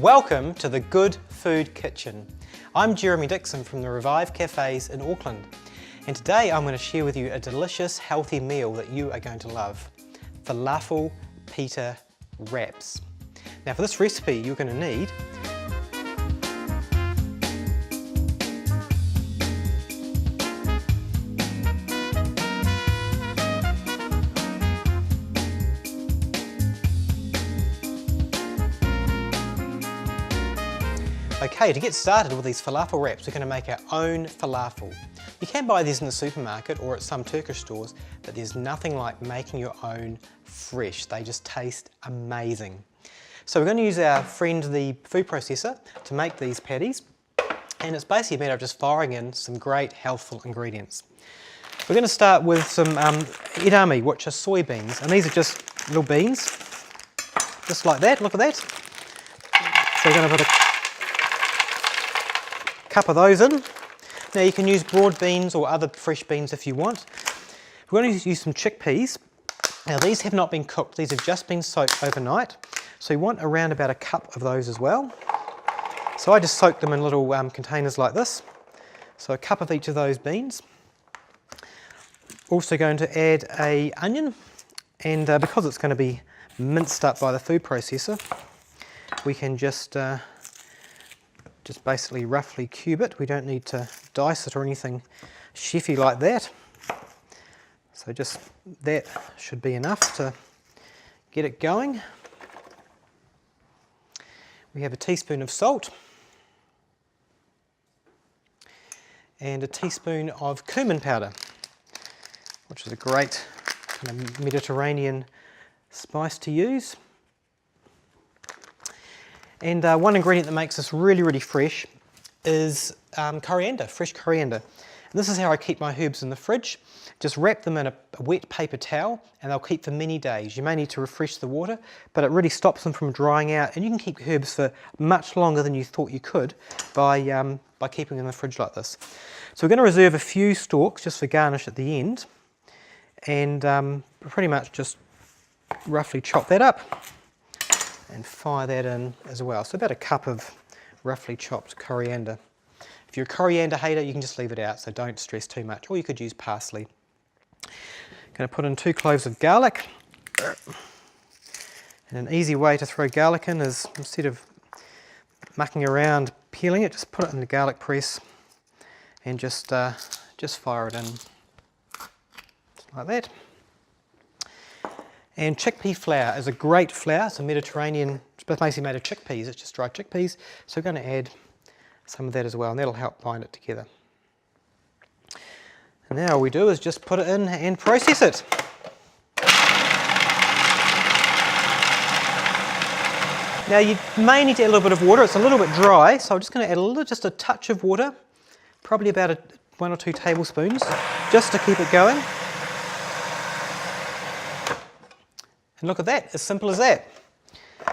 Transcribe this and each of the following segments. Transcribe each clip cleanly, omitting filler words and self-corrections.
Welcome to the Good Food Kitchen. I'm Jeremy Dixon from the Revive Cafes in Auckland, and today I'm going to share with you a delicious healthy meal that you are going to love. Falafel Pita wraps. Now for this recipe you're going to need Okay, to get started with these falafel wraps, we're going to make our own falafel. You can buy these in the supermarket or at some Turkish stores, but there's nothing like making your own fresh. They just taste amazing. So we're going to use our friend the food processor to make these patties, and it's basically a matter of just firing in some great healthful ingredients. We're going to start with some edamame, which are soybeans, and these are just little beans, just like that. Look at that. So we're going to put a cup of those in. Now you can use broad beans or other fresh beans if you want. We're going to use some chickpeas. Now these have not been cooked, these have just been soaked overnight. So you want around about a cup of those as well. So I just soak them in little containers like this. So a cup of each of those beans. Also going to add an onion, and because it's going to be minced up by the food processor, we can just basically roughly cube it. We don't need to dice it or anything chefy like that. So just that should be enough to get it going. We have a teaspoon of salt and a teaspoon of cumin powder, which is a great kind of Mediterranean spice to use. And one ingredient that makes this really, really fresh is coriander, fresh coriander. And this is how I keep my herbs in the fridge. Just wrap them in a wet paper towel and they'll keep for many days. You may need to refresh the water, but it really stops them from drying out, and you can keep herbs for much longer than you thought you could by keeping them in the fridge like this. So we're going to reserve a few stalks just for garnish at the end, and pretty much just roughly chop that up and fire that in as well. So about a cup of roughly chopped coriander. If you're a coriander hater, you can just leave it out, so don't stress too much, or you could use parsley. Going to put in 2 cloves of garlic. And an easy way to throw garlic in is, instead of mucking around peeling it, just put it in the garlic press and just fire it in like that. And chickpea flour is a great flour. It's a Mediterranean, it's basically made of chickpeas. It's just dried chickpeas. So we're going to add some of that as well, and that'll help bind it together. And now all we do is just put it in and process it. Now you may need to add a little bit of water. It's a little bit dry, so I'm just going to add just a touch of water, probably about 1 or 2 tablespoons, just to keep it going. And look at that, as simple as that.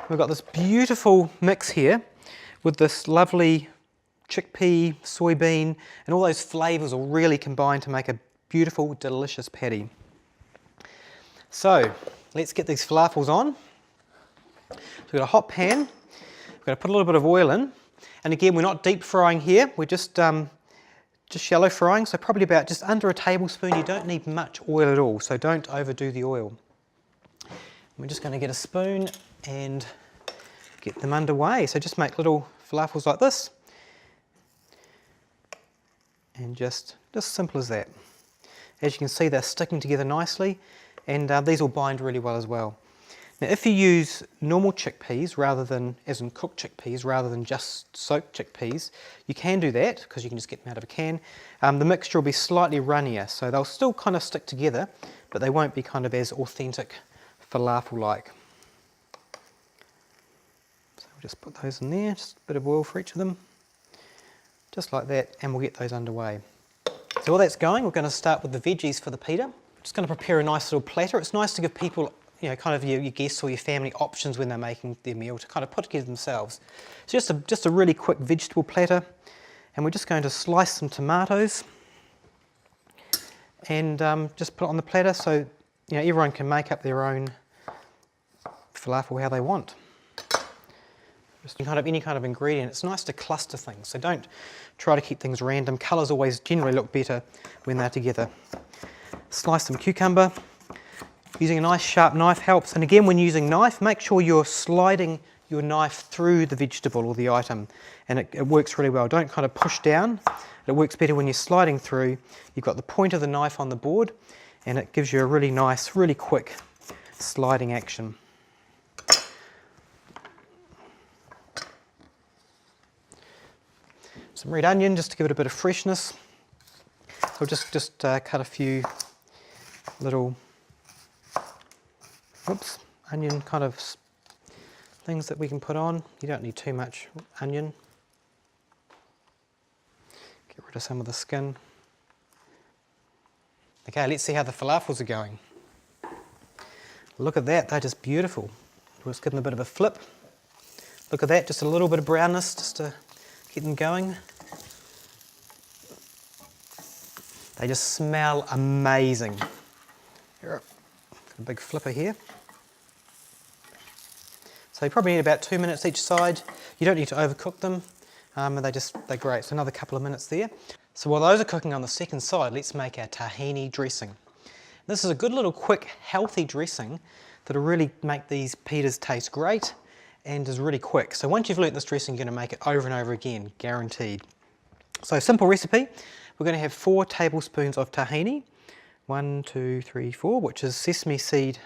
We've got this beautiful mix here with this lovely chickpea, soybean, and all those flavours will really combine to make a beautiful, delicious patty. So let's get these falafels on. So we've got a hot pan. We're going to put a little bit of oil in. And again, we're not deep frying here, we're just shallow frying, so probably about just under a tablespoon. You don't need much oil at all, so don't overdo the oil. We're just going to get a spoon and get them underway. So just make little falafels like this. And just simple as that. As you can see, they're sticking together nicely, and these will bind really well as well. Now if you use normal chickpeas rather than, as in cooked chickpeas, rather than just soaked chickpeas, you can do that because you can just get them out of a can. The mixture will be slightly runnier, so they'll still kind of stick together, but they won't be kind of as authentic falafel-like. So we'll just put those in there, just a bit of oil for each of them, just like that, and we'll get those underway. So while that's going, we're going to start with the veggies for the pita. I'm just going to prepare a nice little platter. It's nice to give people, you know, kind of your guests or your family options when they're making their meal to kind of put together themselves. So just a really quick vegetable platter, and we're just going to slice some tomatoes and just put it on the platter so everyone can make up their own falafel how they want. Just any kind of ingredient. It's nice to cluster things, so don't try to keep things random. Colours always generally look better when they're together. Slice some cucumber. Using a nice sharp knife helps, and again when using knife, make sure you're sliding your knife through the vegetable or the item, and it works really well. Don't kind of push down. It works better when you're sliding through. You've got the point of the knife on the board, and it gives you a really nice, really quick sliding action. Some red onion just to give it a bit of freshness. I'll just cut a few little onion kind of things that we can put on. You don't need too much onion. Get rid of some of the skin. Okay, let's see how the falafels are going. Look at that, they're just beautiful. We'll just give them a bit of a flip. Look at that, just a little bit of brownness just to get them going. They just smell amazing. Here, a big flipper here. So you probably need about 2 minutes each side. You don't need to overcook them, and they're great. So another couple of minutes there. So while those are cooking on the second side, let's make our tahini dressing. This is a good little quick, healthy dressing that'll really make these pitas taste great and is really quick. So once you've learnt this dressing, you're going to make it over and over again, guaranteed. So simple recipe. We're going to have 4 tablespoons of tahini, 1, 2, 3, 4, which is sesame seed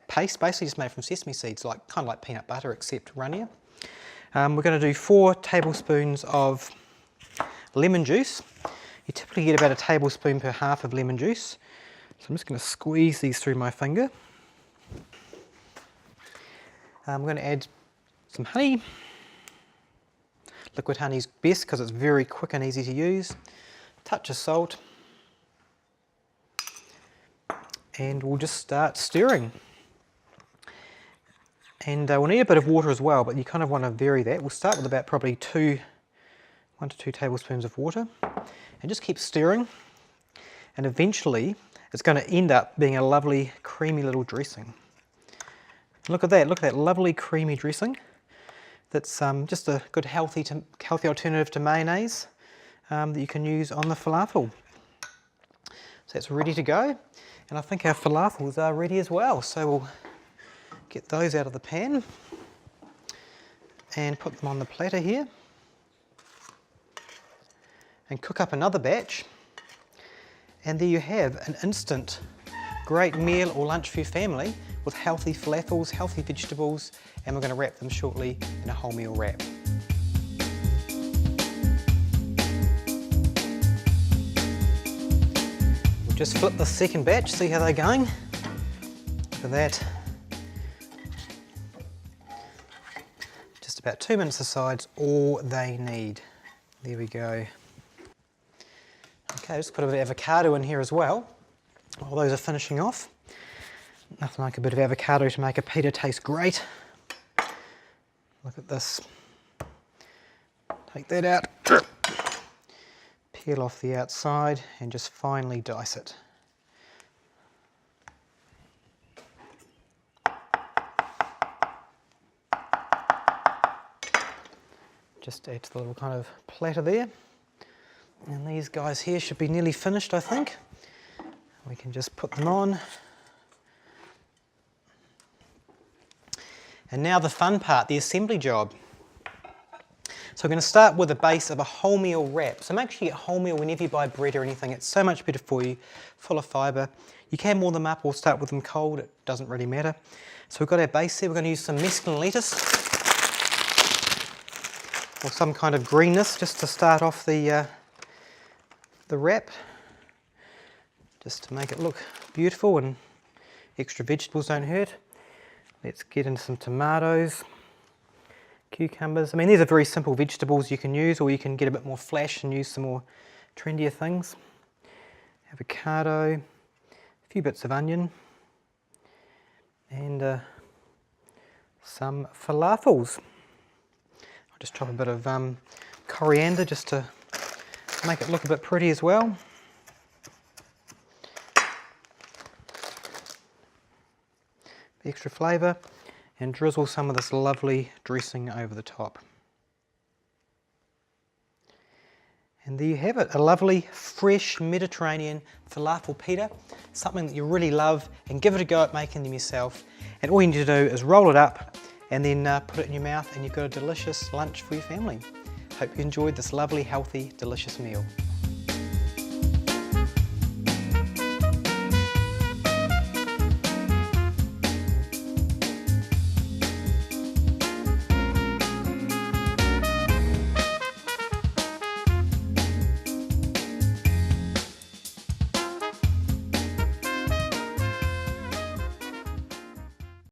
paste, basically just made from sesame seeds, kind of like peanut butter except runnier. We're going to do 4 tablespoons of lemon juice. You typically get about a tablespoon per half of lemon juice. So I'm just going to squeeze these through my finger. I'm going to add some honey. Liquid honey is best because it's very quick and easy to use. Touch of salt. And we'll just start stirring. And we'll need a bit of water as well, but you kind of want to vary that. We'll start with about probably 1 to 2 tablespoons of water. And just keep stirring. And eventually it's going to end up being a lovely creamy little dressing. Look at that lovely creamy dressing. That's just a good healthy alternative to mayonnaise that you can use on the falafel. So it's ready to go, and I think our falafels are ready as well. So we'll get those out of the pan and put them on the platter here and cook up another batch, and there you have an instant great meal or lunch for your family with healthy falafels, healthy vegetables, and we're going to wrap them shortly in a wholemeal wrap. We'll just flip the second batch, see how they're going. Look at that. Just about 2 minutes aside's all they need. There we go. Okay, just put a bit of avocado in here as well. While those are finishing off. Nothing like a bit of avocado to make a pita taste great. Look at this. Take that out. Peel off the outside and just finely dice it. Just add to the little kind of platter there. And these guys here should be nearly finished, I think. We can just put them on. And now the fun part, the assembly job. So we're going to start with a base of a wholemeal wrap. So make sure you get wholemeal whenever you buy bread or anything. It's so much better for you, full of fibre. You can warm them up or start with them cold. It doesn't really matter. So we've got our base here. We're going to use some mesclun lettuce or some kind of greenness just to start off the wrap, just to make it look beautiful, and extra vegetables don't hurt. Let's get into some tomatoes, cucumbers. I mean, these are very simple vegetables you can use, or you can get a bit more flash and use some more trendier things. Avocado, a few bits of onion, and some falafels. I'll just chop a bit of coriander just to make it look a bit pretty as well. Extra flavour, and drizzle some of this lovely dressing over the top. And there you have it, a lovely, fresh Mediterranean falafel pita, something that you really love, and give it a go at making them yourself. And all you need to do is roll it up and then put it in your mouth, and you've got a delicious lunch for your family. Hope you enjoyed this lovely, healthy, delicious meal.